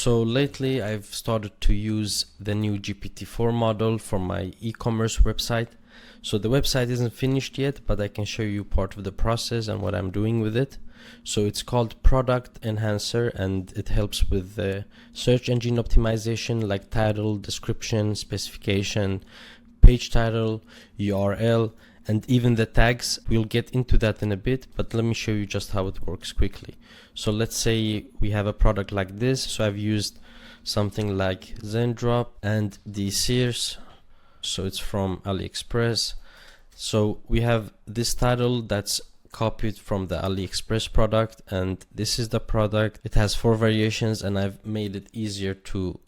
So lately I've started to use the new GPT-4 model for my e-commerce website. So the website isn't finished yet, but I can show you part of the process and what I'm doing with it. So it's called Product Enhancer, and it helps with the search engine optimization like title, description, specification, page title, URL, and even the tags. We'll get into that in a bit, but let me show you just how it works quickly. So let's say we have a product like this. So I've used something like Zendrop and the Sears. So it's from AliExpress. So we have this title that's copied from the AliExpress product, and this is the product. It has 4 variations, and I've made it easier to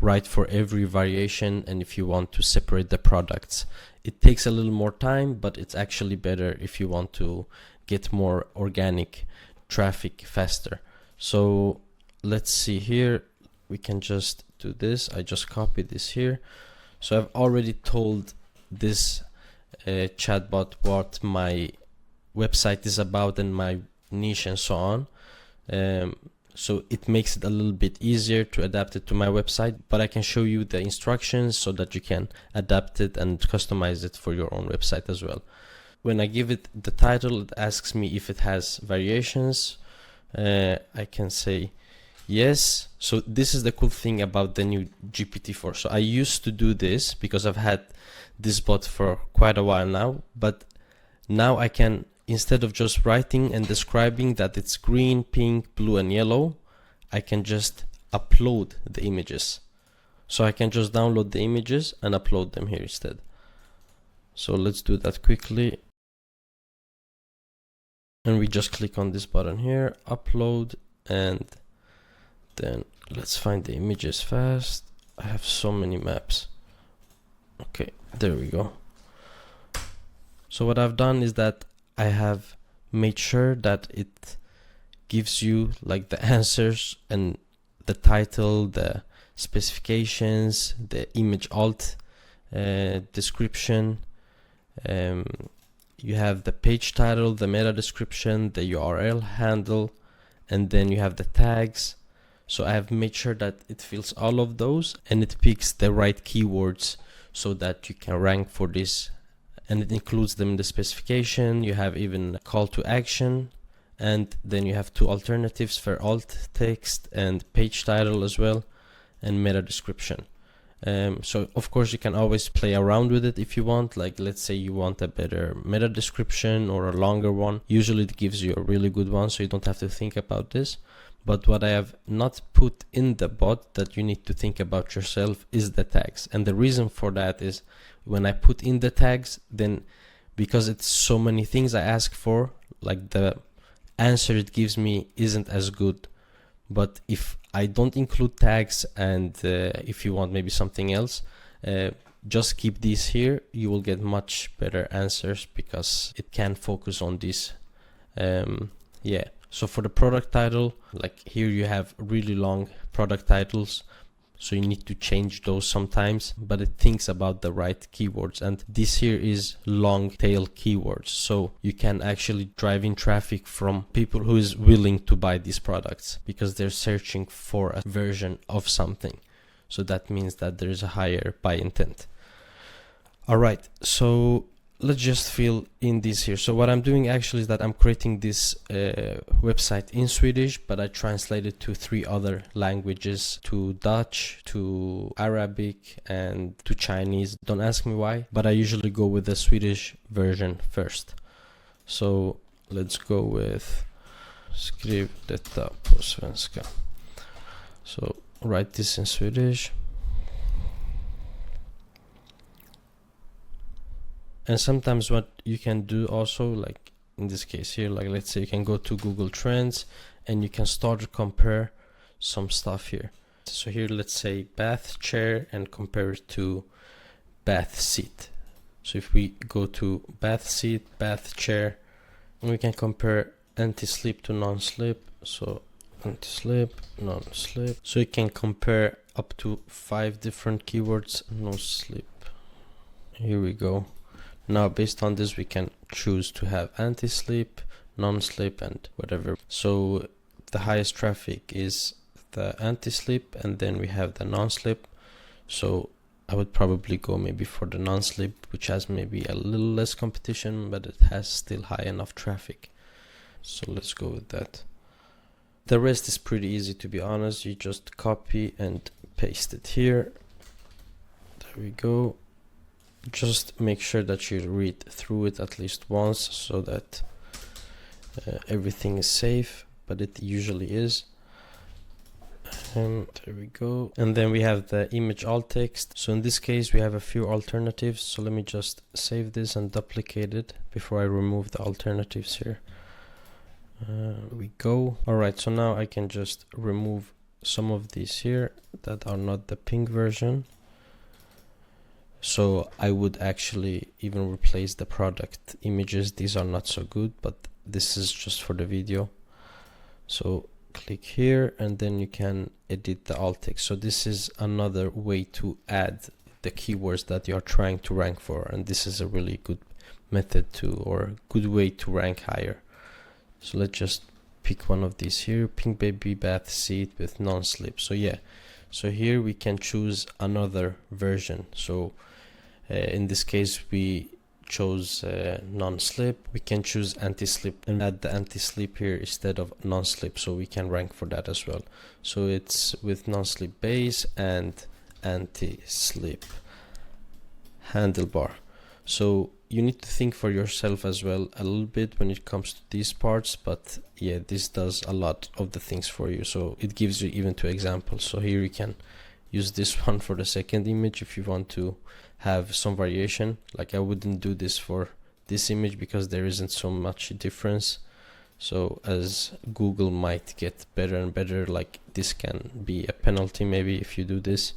write for every variation. And if you want to separate the products, it takes a little more time, but it's actually better if you want to get more organic traffic faster. So let's see here, we can just do this. I just copied this here. So I've already told this chatbot what my website is about and my niche and so on. So it makes it a little bit easier to adapt it to my website, but I can show you the instructions so that you can adapt it and customize it for your own website as well. When I give it the title, it asks me if it has variations. I can say yes. So this is the cool thing about the new GPT-4. So I used to do this because I've had this bot for quite a while now, but now I can, instead of just writing and describing that it's green, pink, blue, and yellow, I can just upload the images. So I can just download the images and upload them here instead. So let's do that quickly. And we just click on this button here, upload, and then let's find the images fast. I have so many maps. Okay, there we go. So what I've done is that I have made sure that it gives you like the answers and the title, the specifications, the image alt, description. You have the page title, the meta description, the URL handle, and then you have the tags. So I have made sure that it fills all of those and it picks the right keywords so that you can rank for this, and it includes them in the specification. You have even a call to action, and then you have 2 alternatives for alt text and page title as well, and meta description. So of course you can always play around with it if you want. Like let's say you want a better meta description or a longer one. Usually it gives you a really good one, so you don't have to think about this. But what I have not put in the bot that you need to think about yourself is the tags. And the reason for that is when I put in the tags, then because it's so many things I ask for, like the answer it gives me isn't as good. But if I don't include tags, and if you want maybe something else, just keep these here, you will get much better answers because it can focus on this. Yeah. So for the product title, like here you have really long product titles, so you need to change those sometimes, but it thinks about the right keywords, and this here is long tail keywords, so you can actually drive in traffic from people who is willing to buy these products because they're searching for a version of something. So that means that there is a higher buy intent. All right, so let's just fill in this here. So what I'm doing actually is that I'm creating this website in Swedish, but I translated to 3 other languages, to Dutch, to Arabic, and to Chinese. Don't ask me why, but I usually go with the Swedish version first. So let's go with skriv detta på svenska. So write this in Swedish. And sometimes what you can do also, like in this case here, like let's say you can go to Google Trends and you can start to compare some stuff here. So here, let's say bath chair and compare it to bath seat. So if we go to bath seat, bath chair, we can compare anti-slip to non-slip. So anti-slip, non-slip. So you can compare up to 5 different keywords. No slip. Here we go. Now based on this we can choose to have anti-slip, non-slip, and whatever. So the highest traffic is the anti-slip, and then we have the non-slip. So I would probably go maybe for the non-slip, which has maybe a little less competition, but it has still high enough traffic. So let's go with that. The rest is pretty easy, to be honest. You just copy and paste it here. There we go. Just make sure that you read through it at least once so that everything is safe, but it usually is. And there we go. And then we have the image alt text. So in this case we have a few alternatives, so let me just save this and duplicate it before I remove the alternatives here. We go. Alright, so now I can just remove some of these here that are not the pink version. So I would actually even replace the product images. These are not so good, but this is just for the video. So click here and then you can edit the alt text. So this is another way to add the keywords that you are trying to rank for, and this is a really good method to, or good way to rank higher. So let's just pick one of these here, pink baby bath seat with non-slip. So yeah, so here we can choose another version. So in this case we chose non-slip. We can choose anti-slip and add the anti-slip here instead of non-slip, so we can rank for that as well. So it's with non-slip base and anti-slip handlebar. So you need to think for yourself as well a little bit when it comes to these parts, but yeah, this does a lot of the things for you. So it gives you even two examples. So here you can use this one for the second image if you want to have some variation. Like I wouldn't do this for this image because there isn't so much difference. So as Google might get better and better, like this can be a penalty maybe if you do this.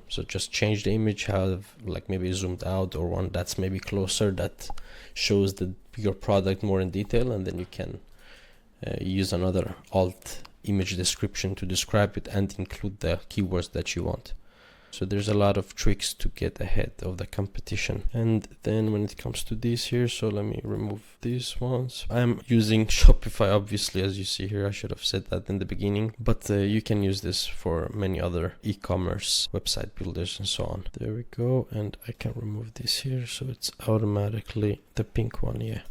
So just change the image, have like maybe zoomed out, or one that's maybe closer, that shows your product more in detail, and then you can use another alt image description to describe it and include the keywords that you want. So there's a lot of tricks to get ahead of the competition. And then when it comes to these here, so let me remove these ones. I'm using Shopify, obviously, as you see here. I should have said that in the beginning, but you can use this for many other e-commerce website builders and so on. There we go. And I can remove this here, so it's automatically the pink one. Yeah.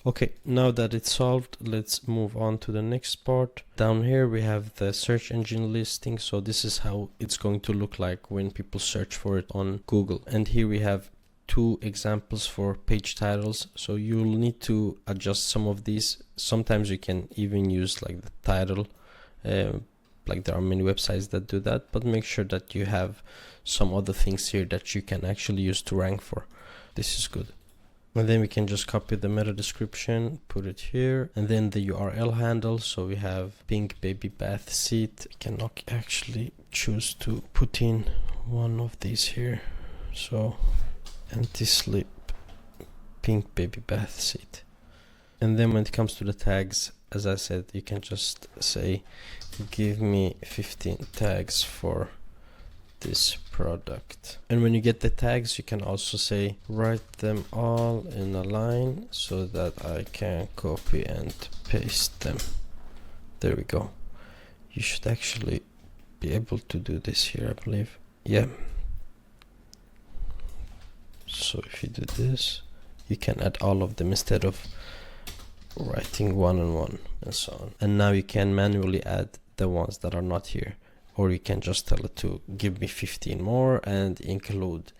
Okay, now that it's solved, let's move on to the next part. Down here we have the search engine listing. So this is how it's going to look like when people search for it on Google. And here we have two examples for page titles. So you'll need to adjust some of these. Sometimes you can even use like the title. Like there are many websites that do that, but make sure that you have some other things here that you can actually use to rank for. This is good. And then we can just copy the meta description, put it here, and then the URL handle. So we have pink baby bath seat. We can actually choose to put in one of these here. So anti-slip pink baby bath seat. And then when it comes to the tags, as I said, you can just say, give me 15 tags for this product. And when you get the tags, you can also say write them all in a line so that I can copy and paste them. There we go. You should actually be able to do this here, I believe. Yeah. So if you do this, you can add all of them instead of writing one on one and so on. And now you can manually add the ones that are not here. Or you can just tell it to give me 15 more and include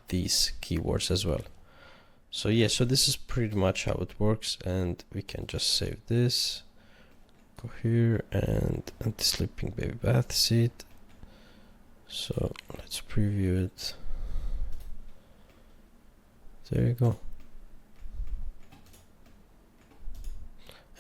these keywords as well. So yeah, so this is pretty much how it works, and we can just save this, go here, and anti-slip pink baby bath seat. So let's preview it. There you go.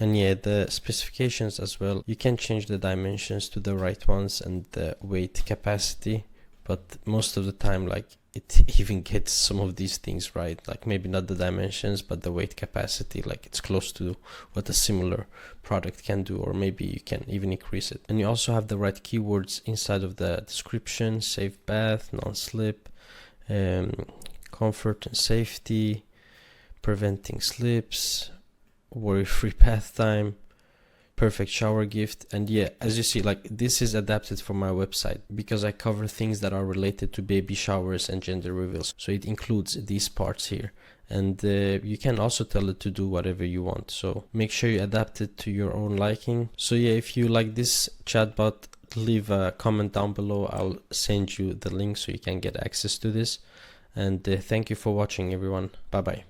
And yeah, the specifications as well, you can change the dimensions to the right ones and the weight capacity, but most of the time, like, it even gets some of these things right, like maybe not the dimensions, but the weight capacity, like it's close to what a similar product can do, or maybe you can even increase it. And you also have the right keywords inside of the description: safe bath, non-slip, comfort and safety, preventing slips, worry-free bath time, perfect shower gift. And yeah, as you see, like this is adapted for my website because I cover things that are related to baby showers and gender reveals, so it includes these parts here. And you can also tell it to do whatever you want, so make sure you adapt it to your own liking. So yeah, if you like this chatbot, leave a comment down below. I'll send you the link so you can get access to this. And thank you for watching, everyone. Bye bye.